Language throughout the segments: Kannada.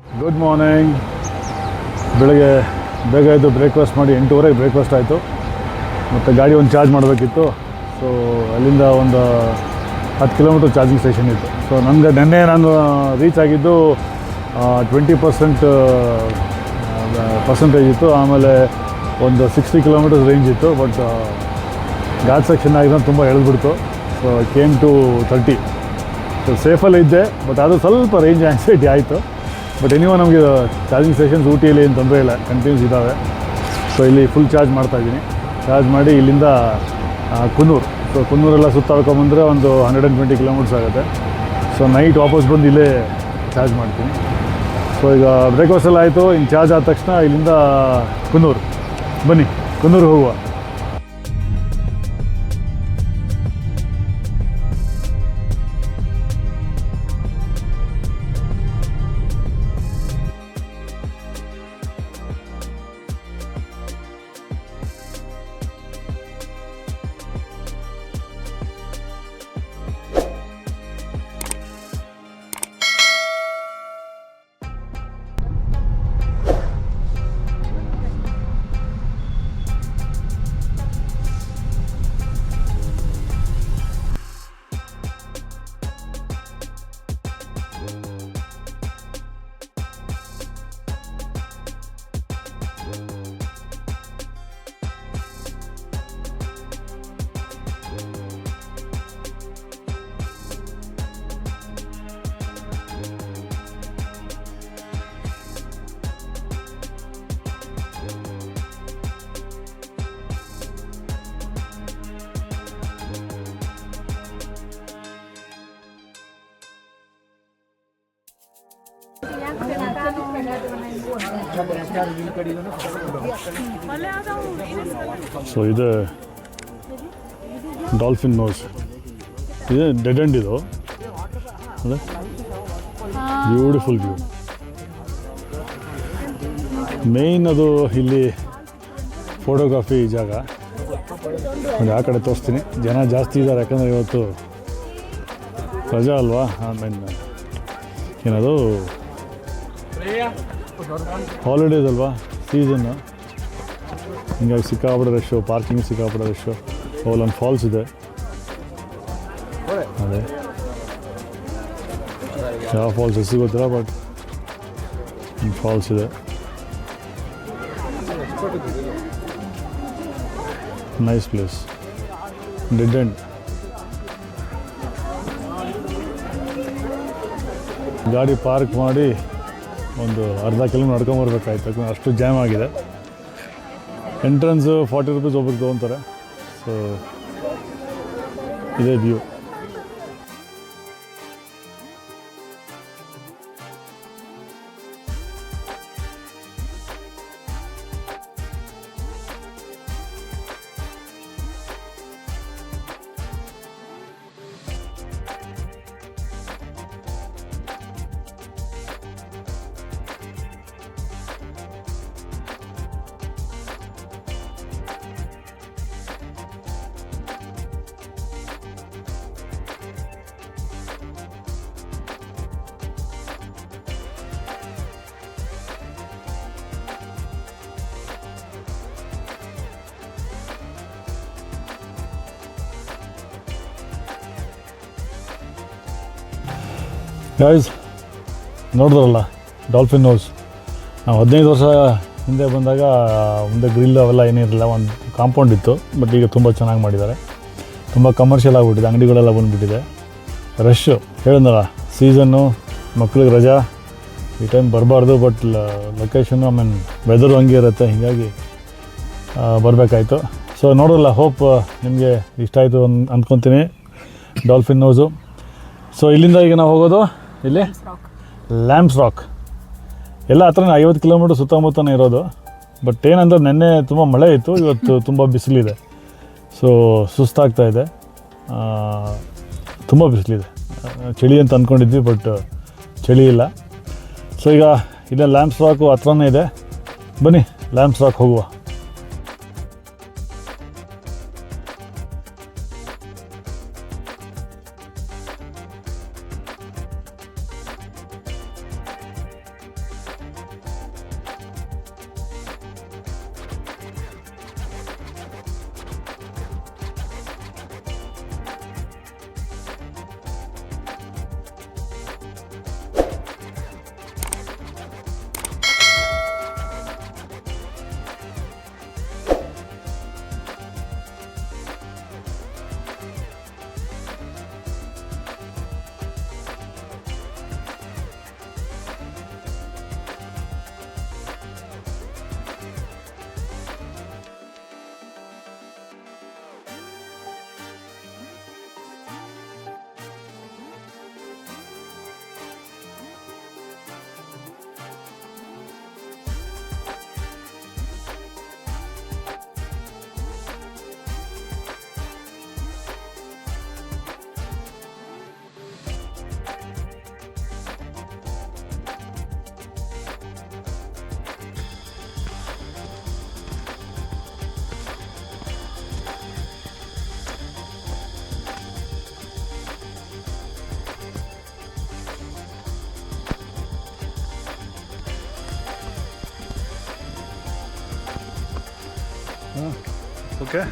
Good morning. ಬೆಳಗ್ಗೆ ಬೇಗ ಎದ್ದು ಬ್ರೇಕ್ಫಾಸ್ಟ್ ಮಾಡಿ 8:30ಗೆ ಬ್ರೇಕ್ಫಾಸ್ಟ್ ಆಯಿತು. ಮತ್ತು ಗಾಡಿ ಒಂದು ಚಾರ್ಜ್ ಮಾಡಬೇಕಿತ್ತು. ಸೊ ಅಲ್ಲಿಂದ ಒಂದು 10 ಕಿಲೋಮೀಟ್ರ್ ಚಾರ್ಜಿಂಗ್ ಸ್ಟೇಷನ್ ಇತ್ತು. ಸೊ ನನಗೆ ನೆನ್ನೆ ನಾನು ರೀಚ್ ಆಗಿದ್ದು 20% ಪರ್ಸೆಂಟೇಜ್ ಇತ್ತು. ಆಮೇಲೆ ಒಂದು 60 ಕಿಲೋಮೀಟರ್ಸ್ ರೇಂಜ್ ಇತ್ತು. ಬಟ್ ಘಾಟ್ ಸೆಕ್ಷನ್ ಆಗಿದ್ದು ತುಂಬ ಎಳೆದ್ಬಿಡ್ತು. So came to 30. So safely ಇದ್ದೆ, ಬಟ್ ಅದು ಸ್ವಲ್ಪ ರೇಂಜ್ ಆ್ಯಂಗ್ಸೈಟಿ ಆಯಿತು. ಬಟ್ ಎನಿವ ನಮಗೆ ಚಾರ್ಜಿಂಗ್ ಸ್ಟೇಷನ್ಸ್ ಊಟಿಯಲ್ಲಿ ಏನು ತೊಂದರೆ ಇಲ್ಲ, ಕಂಟಿನ್ಯೂಸ್ ಇದ್ದಾವೆ. ಸೊ ಇಲ್ಲಿ ಫುಲ್ ಚಾರ್ಜ್ ಮಾಡ್ತಾಯಿದ್ದೀನಿ. ಚಾರ್ಜ್ ಮಾಡಿ ಇಲ್ಲಿಂದ ಕುನ್ನೂರು. ಸೊ ಕುನ್ನೂರೆಲ್ಲ ಸುತ್ತಾಡ್ಕೊಂಬಂದರೆ ಒಂದು 120 ಕಿಲೋಮೀಟರ್ಸ್ ಆಗುತ್ತೆ. ಸೊ ನೈಟ್ ವಾಪಸ್ ಬಂದು ಇಲ್ಲೇ ಚಾರ್ಜ್ ಮಾಡ್ತೀನಿ. ಸೊ ಈಗ ಬ್ರೇಕ್ಫಾಸ್ಟ್ ಎಲ್ಲ ಆಯಿತು. ಇನ್ನು ಚಾರ್ಜ್ ಆದ ತಕ್ಷಣ ಇಲ್ಲಿಂದ ಕುನ್ನೂರು. ಬನ್ನಿ ಕುನ್ನೂರು ಹೋಗುವ. ಸೊ ಇದು ಡಾಲ್ಫಿನ್ ನೋಸ್. ಇದು ಡೆಡ್ ಎಂಡ್. ಇದು ಅದೇ ಬ್ಯೂಟಿಫುಲ್ ವ್ಯೂ. ಮೇಯ್ನ್ ಅದು ಇಲ್ಲಿ ಫೋಟೋಗ್ರಫಿ ಜಾಗ. ಒಂದು ಆ ಕಡೆ ತೋರಿಸ್ತೀನಿ. ಜನ ಜಾಸ್ತಿ ಇದ್ದಾರೆ, ಯಾಕಂದರೆ ಇವತ್ತು ರಜಾ ಅಲ್ವಾ. ಆಮೇಲೆ ಏನದು ಹಾಲಿಡೇಸ್ ಅಲ್ವಾ, ಸೀಸನ್ನು. ಹಿಂಗಾಗಿ ಸಿಕ್ಕಾಪಟ್ಟೆ ರಶ್ಶು, ಪಾರ್ಕಿಂಗ್ ಸಿಕ್ಕಾಪಟ್ಟೆ ರಶ್ಶು. ಅಲ್ಲೊಂದು ಫಾಲ್ಸ್ ಇದೆ. ಅದೇ ಯಾವ ಫಾಲ್ಸ್ ಹೆಸರು ಗೊತ್ತಿಲ್ಲ, ಬಟ್ ಫಾಲ್ಸ್ ಇದೆ. Nice place. Dead end. ಗಾಡಿ ಪಾರ್ಕ್ ಮಾಡಿ ಒಂದು ಅರ್ಧ ಕಿಲೋಮೀಟರ್ ನಡ್ಕೊಂಬರ್ಬೇಕಾಯ್ತು, ಯಾಕಂದರೆ ಅಷ್ಟು ಜಾಮ್ ಆಗಿದೆ. ಎಂಟ್ರೆನ್ಸು 40 ರೂಪೀಸ್ ಒಬ್ಬರಿಗೆ ತೊಗೊತಾರೆ. ಸೊ ಇದೇ ವ್ಯೂ. ಗೈಸ್ ನೋಡಿದ್ರಲ್ಲ ಡಾಲ್ಫಿನ್ ನೋಸ್. ನಾವು 15 ವರ್ಷ ಹಿಂದೆ ಬಂದಾಗ ಮುಂದೆ ಗ್ರಿಲ್ ಅವೆಲ್ಲ ಏನಿರಲಿಲ್ಲ, ಒಂದು ಕಾಂಪೌಂಡ್ ಇತ್ತು. ಬಟ್ ಈಗ ತುಂಬ ಚೆನ್ನಾಗಿ ಮಾಡಿದ್ದಾರೆ. ತುಂಬ ಕಮರ್ಷಿಯಲ್ ಆಗಿಬಿಟ್ಟಿದೆ, ಅಂಗಡಿಗಳೆಲ್ಲ ಬಂದುಬಿಟ್ಟಿದೆ. ರಶ್ಶು ಹೇಳಿದ್ನಲ್ಲ, ಸೀಸನ್ನು, ಮಕ್ಳಿಗೆ ರಜಾ, ಈ ಟೈಮ್ ಬರಬಾರ್ದು. ಬಟ್ ಲೊಕೇಶನ್ನು ಆಮೇಲೆ ವೆದರು ಹಂಗೆ ಇರುತ್ತೆ, ಹೀಗಾಗಿ ಬರಬೇಕಾಯ್ತು. ಸೊ ನೋಡೋಲ್ಲ, ಹೋಪ್ ನಿಮಗೆ ಇಷ್ಟ ಆಯಿತು ಅಂದ್ಕೊತೀನಿ ಡಾಲ್ಫಿನ್ ನೋಸು. ಸೊ ಇಲ್ಲಿಂದ ಈಗ ನಾವು ಹೋಗೋದು ಇಲ್ಲಿ ಲ್ಯಾಂಬ್ಸ್ ರಾಕ್. ಎಲ್ಲ ಹತ್ರನೇ 50 ಕಿಲೋಮೀಟ್ರ್ ಸುತ್ತಮುತ್ತನೇ ಇರೋದು. ಬಟ್ ಏನಂದ್ರೆ ನೆನ್ನೆ ತುಂಬ ಮಳೆ ಇತ್ತು, ಇವತ್ತು ತುಂಬ ಬಿಸಿಲಿದೆ. ಸೊ ಸುಸ್ತಾಗ್ತಾಯಿದೆ, ತುಂಬ ಬಿಸಿಲಿದೆ. ಚಳಿ ಅಂತ ಅಂದ್ಕೊಂಡಿದ್ವಿ, ಬಟ್ ಚಳಿ ಇಲ್ಲ. ಸೊ ಈಗ ಇಲ್ಲೇ ಲ್ಯಾಂಬ್ಸ್ ರಾಕು ಹತ್ರನೇ ಇದೆ. ಬನ್ನಿ ಲ್ಯಾಂಬ್ಸ್ ರಾಕ್ ಹೋಗುವ. ಓಕೆ.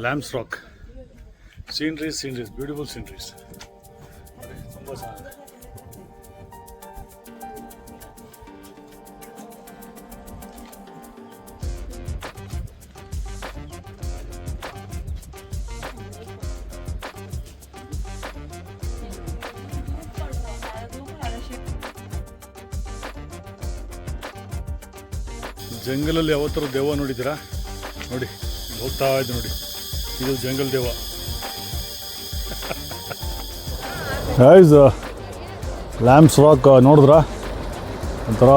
ಲ್ಯಾಂಬ್ಸ್ ರಾಕ್ ಸೀನ್ರೀಸ್ ಬ್ಯೂಟಿಫುಲ್ ಸೀನ್ರೀಸ್ ತುಂಬ ಚೆನ್ನಾಗಿದೆ. ಜಂಗಲಲ್ಲಿ ಯಾವತ್ತಾರು ದೆವ್ವ ನೋಡಿದ್ದೀರಾ? ನೋಡಿ ಹೋಗ್ತಾ ಇದ್ದು ನೋಡಿ, ಇದು ಜಂಗಲ್ ದೇವ. ಗೈಸ್ ಲ್ಯಾಂಬ್ಸ್ ರಾಕ್ ನೋಡಿದ್ರ ಒಂಥರ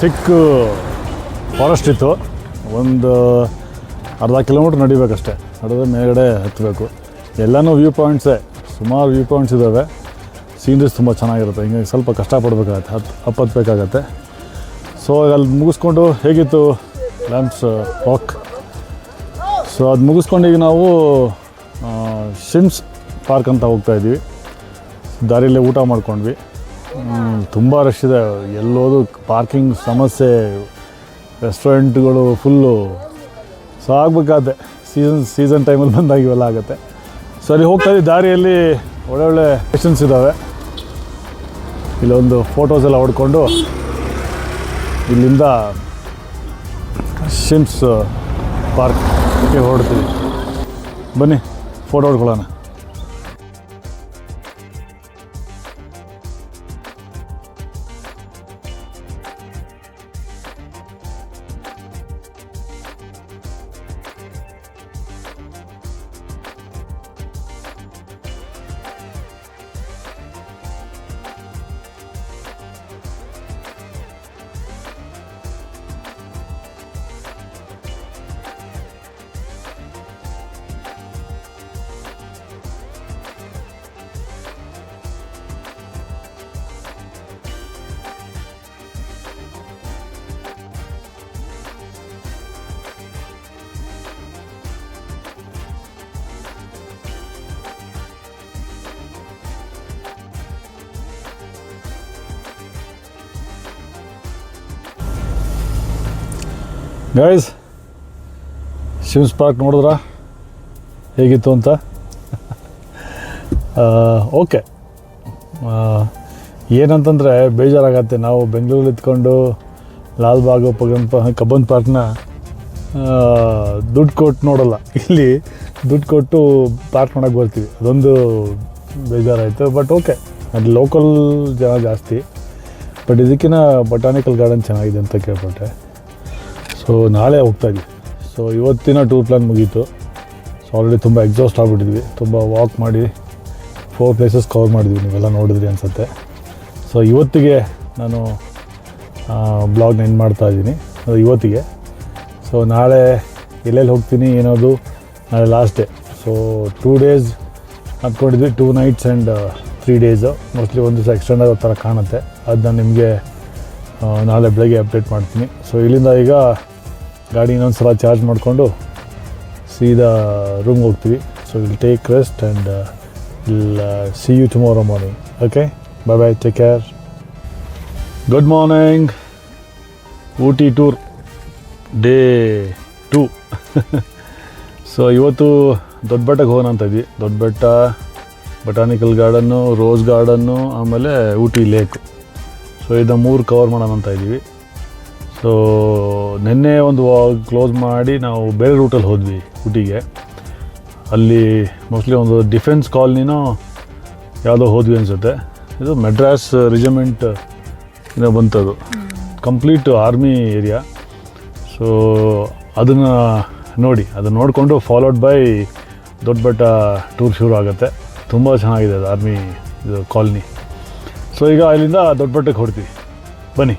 ಥಿಕ್ ಫಾರೆಸ್ಟ್ ಇತ್ತು. ಒಂದು ಅರ್ಧ ಕಿಲೋಮೀಟ್ರ್ ನಡಿಬೇಕಷ್ಟೆ, ನಡೆದ್ರೆ ಮೇಲ್ಗಡೆ ಹತ್ತಬೇಕು. ಎಲ್ಲನೂ ವ್ಯೂ ಪಾಯಿಂಟ್ಸೇ, ಸುಮಾರು ವ್ಯೂ ಪಾಯಿಂಟ್ಸ್ ಇದ್ದಾವೆ. ಸೀನರೀಸ್ ತುಂಬ ಚೆನ್ನಾಗಿರುತ್ತೆ. ಹಿಂಗೆ ಸ್ವಲ್ಪ ಕಷ್ಟಪಡಬೇಕಾಗತ್ತೆ, ಹತ್ತಬೇಕಾಗತ್ತೆ. ಸೊ ಅಲ್ಲಿ ಮುಗಿಸ್ಕೊಂಡು ಹೇಗಿತ್ತು ಲ್ಯಾಂಬ್ಸ್ ರಾಕ್? ಸೊ ಅದು ಮುಗಿಸ್ಕೊಂಡು ಈಗ ನಾವು ಶಿಮ್ಸ್ ಪಾರ್ಕ್ ಅಂತ ಹೋಗ್ತಾಯಿದ್ವಿ. ದಾರಿಯಲ್ಲೇ ಊಟ ಮಾಡ್ಕೊಂಡ್ವಿ. ತುಂಬ ರಶ್ ಇದೆ, ಎಲ್ಲೋದು ಪಾರ್ಕಿಂಗ್ ಸಮಸ್ಯೆ, ರೆಸ್ಟೋರೆಂಟ್ಗಳು ಫುಲ್ಲು. ಸೊ ಆಗಬೇಕಾಗತ್ತೆ, ಸೀಸನ್ ಟೈಮಲ್ಲಿ ಬಂದಾಗ ಇವೆಲ್ಲ ಆಗುತ್ತೆ. ಸೊ ಅಲ್ಲಿ ಹೋಗ್ತಾಯಿದ್ವಿ, ದಾರಿಯಲ್ಲಿ ಒಳ್ಳೊಳ್ಳೆ ಸ್ಟೇಷನ್ಸ್ ಇದ್ದಾವೆ. ಇಲ್ಲೊಂದು ಫೋಟೋಸ್ ಎಲ್ಲ ಹೊಡ್ಕೊಂಡು ಇಲ್ಲಿಂದ ಶಿಮ್ಸ್ ಪಾರ್ಕ್ ಹೊರಡ್ತೀವಿ. ಬನ್ನಿ ಫೋಟೋ ಹೊಡ್ಕೊಳ್ಳೋಣ. ಗೈಸ್ ಶಿಮ್ಸ್ ಪಾರ್ಕ್ ನೋಡಿದ್ರಾ ಹೇಗಿತ್ತು ಅಂತ? ಓಕೆ. ಏನಂತಂದರೆ ಬೇಜಾರಾಗತ್ತೆ, ನಾವು ಬೆಂಗಳೂರಲ್ಲಿ ಇದ್ಕೊಂಡು ಲಾಲ್ಬಾಗು ಕಬ್ಬನ್ ಪಾರ್ಕ್ನ ದುಡ್ಡು ಕೊಟ್ಟು ನೋಡೋಲ್ಲ. ಇಲ್ಲಿ ದುಡ್ಡು ಕೊಟ್ಟು ಪಾರ್ಕ್ ನೋಡೋಕ್ಕೆ ಬರ್ತೀವಿ, ಅದೊಂದು ಬೇಜಾರಾಯಿತು. ಬಟ್ ಓಕೆ, ಅದು ಲೋಕಲ್ ಜನ ಜಾಸ್ತಿ. ಬಟ್ ಇದಕ್ಕಿಂತ ಬಟಾನಿಕಲ್ ಗಾರ್ಡನ್ ಚೆನ್ನಾಗಿದೆ ಅಂತ ಕೇಳ್ಪಟ್ಟೆ. ಸೊ ನಾಳೆ ಹೋಗ್ತಾಯಿದ್ವಿ. ಸೊ ಇವತ್ತಿನ ಟೂರ್ ಪ್ಲ್ಯಾನ್ ಮುಗೀತು. ಸೊ ಆಲ್ರೆಡಿ ತುಂಬ ಎಕ್ಸಾಸ್ಟ್ ಆಗಿಬಿಟ್ಟಿದ್ವಿ. ತುಂಬ ವಾಕ್ ಮಾಡಿ 4 ಪ್ಲೇಸಸ್ ಕವರ್ ಮಾಡಿದ್ವಿ, ನೀವೆಲ್ಲ ನೋಡಿದ್ರಿ ಅನಿಸುತ್ತೆ. ಸೊ ಇವತ್ತಿಗೆ ನಾನು ಬ್ಲಾಗ್ನ ಎಂಡ್ ಮಾಡ್ತಾಯಿದ್ದೀನಿ, ಅದು ಇವತ್ತಿಗೆ. ಸೊ ನಾಳೆ ಎಲ್ಲೆಲ್ಲಿ ಹೋಗ್ತೀನಿ ಏನೋದು ನಾಳೆ ಲಾಸ್ಟ್ ಡೇ. ಸೊ 2 days ಅಂದ್ಕೊಂಡಿದ್ವಿ, 2 nights ಆ್ಯಂಡ್ 3 days. ಮೋಸ್ಟ್ಲಿ ಒಂದು ದಿವಸ ಎಕ್ಸ್ಟೆಂಡ್ ಆಗೋ ಥರ ಕಾಣುತ್ತೆ. ಅದನ್ನ ನಿಮಗೆ ನಾಳೆ ಬೆಳಗ್ಗೆ ಅಪ್ಡೇಟ್ ಮಾಡ್ತೀನಿ. ಸೊ ಇಲ್ಲಿಂದ ಈಗ ಗಾಡಿ ಇನ್ನೊಂದು ಸಲ ಚಾರ್ಜ್ ಮಾಡಿಕೊಂಡು ಸೀದಾ ರೂಮ್ಗೆ ಹೋಗ್ತೀವಿ. So will take rest and will see you tomorrow morning. Okay, bye bye, take care. Good morning. Ooty tour day 2. So ಇವತ್ತು ದೊಡ್ಡಬೆಟ್ಟಕ್ಕೆ ಹೋಗೋಣ ಅಂತ ಇದ್ವಿ. ದೊಡ್ಡಬೆಟ್ಟ, ಬಟಾನಿಕಲ್ ಗಾರ್ಡನ್ನು, ರೋಸ್ ಗಾರ್ಡನ್ನು, ಆಮೇಲೆ ಊಟಿ ಲೇಕ್. ಸೊ ಇದನ್ನ 3 ಕವರ್ ಮಾಡೋಣ ಅಂತ ಇದ್ದೀವಿ. ಸೊ ನಿನ್ನೆ ಒಂದು ಕ್ಲೋಸ್ ಮಾಡಿ ನಾವು ಬೇರೆ ರೂಟಲ್ಲಿ ಹೋದ್ವಿ ಊಟಿಗೆ. ಅಲ್ಲಿ ಮೋಸ್ಟ್ಲಿ ಒಂದು ಡಿಫೆನ್ಸ್ ಕಾಲನಿನೋ ಯಾವುದೋ ಹೋದ್ವಿ ಅನಿಸುತ್ತೆ. ಇದು ಮೆಡ್ರಾಸ್ ರೆಜಿಮೆಂಟ್ ಇಂದ ಬಂತದು, ಕಂಪ್ಲೀಟ್ ಆರ್ಮಿ ಏರಿಯಾ. ಸೊ ಅದನ್ನು ನೋಡಿಕೊಂಡು ಫಾಲೋಡ್ ಬೈ ದೊಡ್ಡಬೆಟ್ಟ ಟೂರ್ ಶುರು ಆಗುತ್ತೆ. ತುಂಬ ಚೆನ್ನಾಗಿದೆ ಅದು ಆರ್ಮಿ ಇದು ಕಾಲನಿ. ಸೊ ಈಗ ಇಲ್ಲಿಂದ ದೊಡ್ಡಬೆಟ್ಟಕ್ಕೆ ಹೊಡ್ತೀವಿ, ಬನ್ನಿ.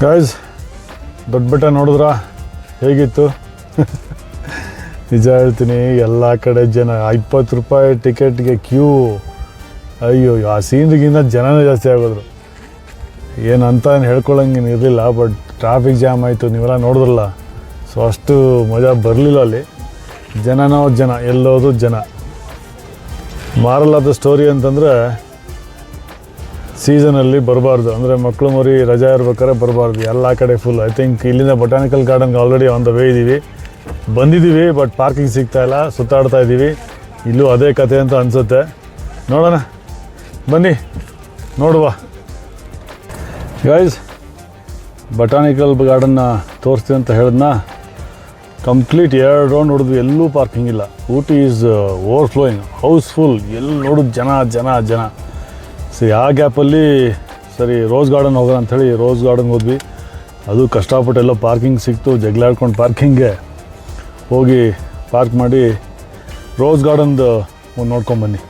ಗಾಯ್ಸ್, ದೊಡ್ಡಬೆಟ್ಟ ನೋಡಿದ್ರಾ ಹೇಗಿತ್ತು? ನಿಜ ಹೇಳ್ತೀನಿ, ಎಲ್ಲ ಕಡೆ ಜನ. 20 ರೂಪಾಯಿ ಟಿಕೆಟ್ಗೆ ಕ್ಯೂ. ಅಯ್ಯೋ, ಆ ಸೀನ್ರಿಗಿಂತ ಜನನೇ ಜಾಸ್ತಿ ಆಗೋದ್ರು. ಏನಂತ ಹೇಳ್ಕೊಳ್ಳೋಂಗೇನು ಇರಲಿಲ್ಲ, ಬಟ್ ಟ್ರಾಫಿಕ್ ಜಾಮ್ ಆಯಿತು, ನೀವೆಲ್ಲ ನೋಡಿದ್ರಲ್ಲ. ಸೊ ಅಷ್ಟು ಮಜಾ ಬರಲಿಲ್ಲ ಅಲ್ಲಿ. ಜನನೋ ಜನ, ಎಲ್ಲೋದು ಜನ. ಮಾರಲಾದ ಸ್ಟೋರಿ ಅಂತಂದರೆ ಸೀಸನಲ್ಲಿ ಬರಬಾರ್ದು, ಅಂದರೆ ಮಕ್ಕಳು ಮರಿ ರಜಾ ಇರ್ಬೇಕಾದ್ರೆ ಬರಬಾರ್ದು. ಎಲ್ಲ ಕಡೆ ಫುಲ್. ಐ ಥಿಂಕ್ ಇಲ್ಲಿಂದ ಬೊಟಾನಿಕಲ್ ಗಾರ್ಡನ್ಗೆ ಆಲ್ರೆಡಿ ಆನ್ ದ ವೇ ಇದ್ದೀವಿ, ಬಂದಿದ್ದೀವಿ, ಬಟ್ ಪಾರ್ಕಿಂಗ್ ಸಿಗ್ತಾಯಿಲ್ಲ, ಸುತ್ತಾಡ್ತಾ ಇದ್ದೀವಿ. ಇಲ್ಲೂ ಅದೇ ಕತೆ ಅಂತ ಅನಿಸುತ್ತೆ. ನೋಡೋಣ, ಬನ್ನಿ ನೋಡುವ. ಗೈಸ್, ಬೊಟಾನಿಕಲ್ ಗಾರ್ಡನ್ನ ತೋರಿಸ್ತೀವಿ ಅಂತ ಹೇಳಿದ್ನ, ಕಂಪ್ಲೀಟ್ 2 ರೌಂಡ್ ನೋಡಿದ್ವಿ, ಎಲ್ಲೂ ಪಾರ್ಕಿಂಗ್ ಇಲ್ಲ. ಊಟಿ ಈಸ್ ಓವರ್ಫ್ಲೋಯಿಂಗ್, ಹೌಸ್ಫುಲ್, ಎಲ್ಲಿ ನೋಡಿದ್ರು ಜನ ಜನ ಜನ. ಸರಿ, ಆ ಗ್ಯಾಪಲ್ಲಿ ಸರಿ ರೋಸ್ ಗಾರ್ಡನ್ ಹೋಗೋಣ ಅಂಥೇಳಿ ರೋಸ್ ಗಾರ್ಡನ್ಗೆ ಹೋದ್ವಿ. ಅದು ಕಷ್ಟಪಟ್ಟು ಎಲ್ಲ ಪಾರ್ಕಿಂಗ್ ಸಿಕ್ತು, ಜಗಳಾಡ್ಕೊಂಡು ಪಾರ್ಕಿಂಗ್ಗೆ ಹೋಗಿ ಪಾರ್ಕ್ ಮಾಡಿ ರೋಸ್ ಗಾರ್ಡನ್ದು ಒಂದು ನೋಡ್ಕೊಂಬನ್ನಿ.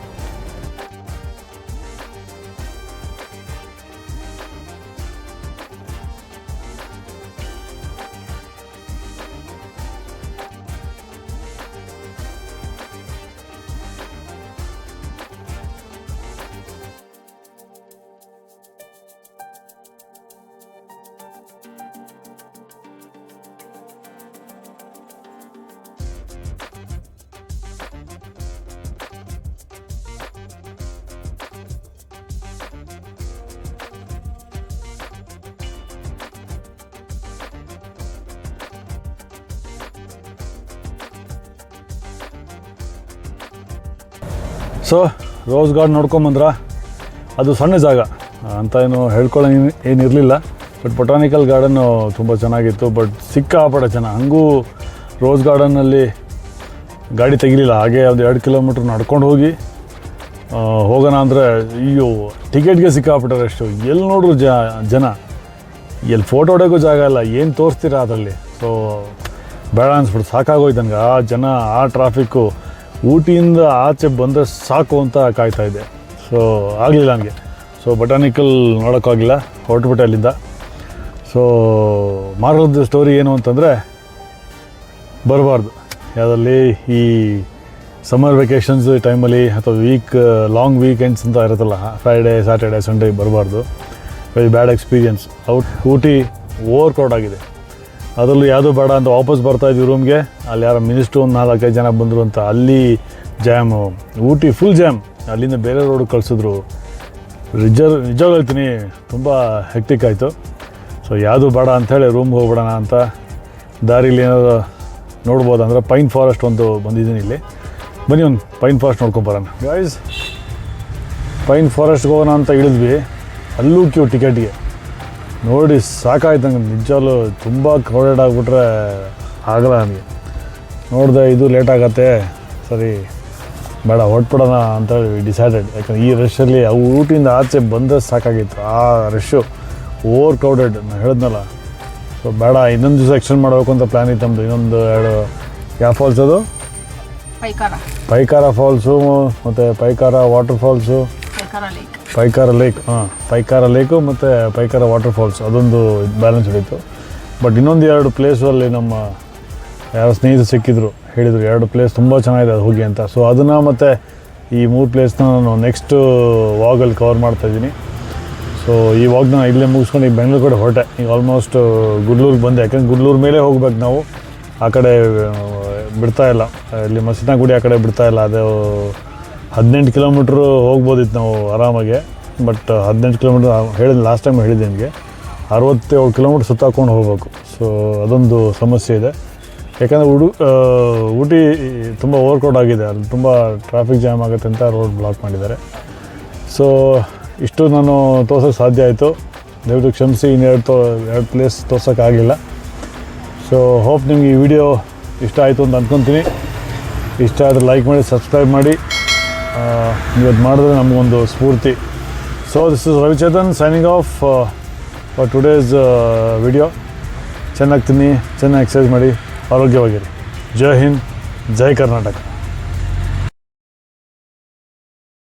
ಸೊ ರೋಸ್ ಗಾರ್ಡನ್ ನೋಡ್ಕೊಂಬಂದ್ರ, ಅದು ಸಣ್ಣ ಜಾಗ ಅಂತ ಏನು ಹೇಳ್ಕೊಳ್ಳೋ ಏನಿರಲಿಲ್ಲ. ಬಟ್ ಬೊಟಾನಿಕಲ್ ಗಾರ್ಡನ್ನು ತುಂಬ ಚೆನ್ನಾಗಿತ್ತು, ಬಟ್ ಸಿಕ್ಕಾಪಟ್ಟೆ ಜನ. ಹಂಗೂ ರೋಸ್ ಗಾರ್ಡನ್ನಲ್ಲಿ ಗಾಡಿ ತೆಗಿಲಿಲ್ಲ, ಹಾಗೆ ಒಂದು 2 ಕಿಲೋಮೀಟ್ರ್ ನಡ್ಕೊಂಡು ಹೋಗಿ ಹೋಗೋಣ ಅಂದರೆ ಅಯ್ಯೋ ಟಿಕೆಟ್ಗೆ ಸಿಕ್ಕಾಪಟ್ಟೆ ರಷ್ಟು. ಎಲ್ಲಿ ನೋಡ್ರು ಜನ, ಎಲ್ಲಿ ಫೋಟೋ ಹೊಡೆಯೋಕ್ಕೂ ಜಾಗ ಇಲ್ಲ, ಏನು ತೋರಿಸ್ತೀರಾ ಅದರಲ್ಲಿ. ಸೊ ಬೇಡ ಅನ್ಸ್ಬಿಟ್ಟು, ಸಾಕಾಗೋಯ್ತು ನನಗೆ ಆ ಜನ, ಆ ಟ್ರಾಫಿಕ್ಕು. ಊಟಿಯಿಂದ ಆಚೆ ಬಂದರೆ ಸಾಕು ಅಂತ ಕಾಯ್ತಾಯಿದ್ದೆ. ಸೊ ಆಗಲಿಲ್ಲ ನನಗೆ. ಸೊ ಬೊಟಾನಿಕಲ್ ನೋಡೋಕ್ಕಾಗಿಲ್ಲ, ಹೊರಟುಬಿಟ್ಟೆ ಅಲ್ಲಿಂದ. ಸೊ ಮಾರೋದು ಸ್ಟೋರಿ ಏನು ಅಂತಂದರೆ, ಬರಬಾರ್ದು ಯಾವುದಲ್ಲಿ ಈ ಸಮ್ಮರ್ ವೆಕೇಷನ್ಸ್ ಟೈಮಲ್ಲಿ ಅಥವಾ ಲಾಂಗ್ ವೀಕೆಂಡ್ಸ್ ಅಂತ ಇರುತ್ತಲ್ಲ, ಫ್ರೈಡೇ ಸ್ಯಾಟರ್ಡೇ ಸಂಡೇ ಬರಬಾರ್ದು. Very bad experience. Ooty over crowd ಆಗಿದೆ. ಅದರಲ್ಲೂ ಯಾವುದೂ ಬೇಡ ಅಂತ ವಾಪಸ್ ಬರ್ತಾಯಿದ್ವಿ ರೂಮ್ಗೆ. ಅಲ್ಲಿ ಯಾರೋ ಮಿನಿಸ್ಟ್ರು ಒಂದು 4-5 ಜನ ಬಂದರು ಅಂತ, ಅಲ್ಲಿ ಜಾಮು. Ooty full jam. ಅಲ್ಲಿಂದ ಬೇರೆ ರೋಡಿಗೆ ಕಳಿಸಿದ್ರು. ನಿಜವಾಗ್ ಹೇಳ್ತೀನಿ, ತುಂಬ ಹೆಕ್ಟಿಕ್ ಆಯಿತು. ಸೊ ಯಾವುದೂ ಬೇಡ ಅಂಥೇಳಿ ರೂಮ್ಗೆ ಹೋಗ್ಬಿಡೋಣ ಅಂತ ದಾರಿಲಿ ಏನಾದರೂ ನೋಡ್ಬೋದು ಅಂದರೆ ಪೈನ್ ಫಾರೆಸ್ಟ್ ಒಂದು ಬಂದಿದ್ದೀನಿ ಇಲ್ಲಿ. ಬನ್ನಿ ಒಂದು ಪೈನ್ ಫಾರೆಸ್ಟ್ ನೋಡ್ಕೊಂಬರೋಣ. ಗೈಸ್, ಪೈನ್ ಫಾರೆಸ್ಟ್ಗೆ ಹೋಗೋಣ ಅಂತ ಇಳಿದ್ವಿ. ಅಲ್ಲೂ ಕ್ಯೂ ಟಿಕೆಟ್ಗೆ. ನೋಡಿ ಸಾಕಾಯ್ತು ನಂಗೆ ನಿಜವಾಗ್ಲೂ. ತುಂಬ ಕ್ರೌಡೆಡ್ ಆಗಿಬಿಟ್ರೆ ಆಗಲ್ಲ ನನಗೆ. ನೋಡಿದೆ ಇದು ಲೇಟ್ ಆಗತ್ತೆ, ಸರಿ ಬೇಡ ಹೊರಟ್ಬಿಡೋಣ ಅಂತೇಳಿ ಡಿಸೈಡೆಡ್. ಯಾಕಂದರೆ ಈ ರಶಲ್ಲಿ ಊಟಿಯಿಂದ ಆಚೆ ಬಂದರೆ ಸಾಕಾಗಿತ್ತು, ಆ ರಶ್ಶು ಓವರ್ ಕ್ರೌಡೆಡ್. ನಾನು ಹೇಳಿದ್ನಲ್ಲ, ಸೊ ಬೇಡ ಇನ್ನೊಂದು ದಿವಸ ಎಕ್ಸ್ಟೆಂಡ್ ಮಾಡಬೇಕು ಅಂತ ಪ್ಲ್ಯಾನ್ ಇತ್ತು ನಮ್ಮದು. ಇನ್ನೊಂದು 2 ಯಾವ ಫಾಲ್ಸ್ ಅದು, ಪೈಕಾರ ಫಾಲ್ಸು ಮತ್ತು ಪೈಕಾರ ವಾಟರ್ ಫಾಲ್ಸು, ಪೈಕಾರ ಲೇಕ್. ಪೈಕಾರ ಲೇಕು ಮತ್ತು ಪೈಕಾರ ವಾಟರ್ ಫಾಲ್ಸ್, ಅದೊಂದು ಬ್ಯಾಲೆನ್ಸ್ ಹಿಡಿತು. ಬಟ್ ಇನ್ನೊಂದು 2 ಪ್ಲೇಸಲ್ಲಿ ನಮ್ಮ ಯಾರೋ ಸ್ನೇಹಿತರು ಸಿಕ್ಕಿದ್ರು, ಹೇಳಿದರು 2 ಪ್ಲೇಸ್ ತುಂಬ ಚೆನ್ನಾಗಿದೆ ಅದು ಹೋಗಿ ಅಂತ. ಸೊ ಅದನ್ನು ಮತ್ತು ಈ 3 ಪ್ಲೇಸ್ನ ನಾನು ನೆಕ್ಸ್ಟು ವಾಗಲ್ಲಿ ಕವರ್ ಮಾಡ್ತಾಯಿದ್ದೀನಿ. ಸೊ ಈ ವಾಗ್ನ ಇಲ್ಲೇ ಮುಗಿಸ್ಕೊಂಡು ಈಗ ಬೆಂಗಳೂರು ಕಡೆ ಹೊರಟೆ. ಈಗ ಆಲ್ಮೋಸ್ಟ್ ಗುಡ್ಲೂರಿಗೆ ಬಂದೆ, ಯಾಕಂದ್ರೆ ಗುಡ್ಲೂರು ಮೇಲೆ ಹೋಗ್ಬೇಕು ನಾವು. ಆ ಕಡೆ ಬಿಡ್ತಾಯಿಲ್ಲ, ಇಲ್ಲಿ ಮಸೀನಾ ಗುಡಿ ಆ ಕಡೆ ಬಿಡ್ತಾಯಿಲ್ಲ. ಅದು 18 ಕಿಲೋಮೀಟ್ರು ಹೋಗ್ಬೋದಿತ್ತು ನಾವು ಆರಾಮಾಗೆ. ಬಟ್ 18 ಕಿಲೋಮೀಟ್ರ್ ಹೇಳಿದ ಲಾಸ್ಟ್ ಟೈಮ್ ಹೇಳಿದ್ದೆ ನಿಮಗೆ, 67 ಕಿಲೋಮೀಟ್ರ್ ಸುತ್ತಾಕೊಂಡು ಹೋಗಬೇಕು. ಸೊ ಅದೊಂದು ಸಮಸ್ಯೆ ಇದೆ. ಯಾಕಂದರೆ ಊಟಿ ತುಂಬ ಓವರ್ಕ್ರೌಡ್ ಆಗಿದೆ, ಅಲ್ಲಿ ತುಂಬ ಟ್ರಾಫಿಕ್ ಜಾಮ್ ಆಗುತ್ತೆ ಅಂತ ರೋಡ್ ಬ್ಲಾಕ್ ಮಾಡಿದ್ದಾರೆ. ಸೊ ಇಷ್ಟು ನಾನು ತೋರ್ಸೋಕ್ಕೆ ಸಾಧ್ಯ ಆಯಿತು, ದಯವಿಟ್ಟು ಕ್ಷಮಿಸಿ. ಇನ್ನು 2 ಪ್ಲೇಸ್ ತೋರ್ಸೋಕ್ಕಾಗಲಿಲ್ಲ. ಸೊ ಹೋಪ್ ನಿಮ್ಗೆ ಈ ವಿಡಿಯೋ ಇಷ್ಟ ಆಯಿತು ಅಂತ ಅಂದ್ಕೊತೀನಿ. ಇಷ್ಟ ಆದರೆ ಲೈಕ್ ಮಾಡಿ, ಸಬ್ಸ್ಕ್ರೈಬ್ ಮಾಡಿ. ನೀವು ಅದು ಮಾಡಿದ್ರೆ ನಮಗೊಂದು ಸ್ಫೂರ್ತಿ. So this is Ravichetan signing off for today's video. ಚೆನ್ನಾಗಿ ತಿನ್ನಿ, ಚೆನ್ನಾಗಿ ಎಕ್ಸಸೈಸ್ ಮಾಡಿ, ಆರೋಗ್ಯವಾಗಿರಿ. ಜೈ ಹಿಂದ್, ಜೈ ಕರ್ನಾಟಕ.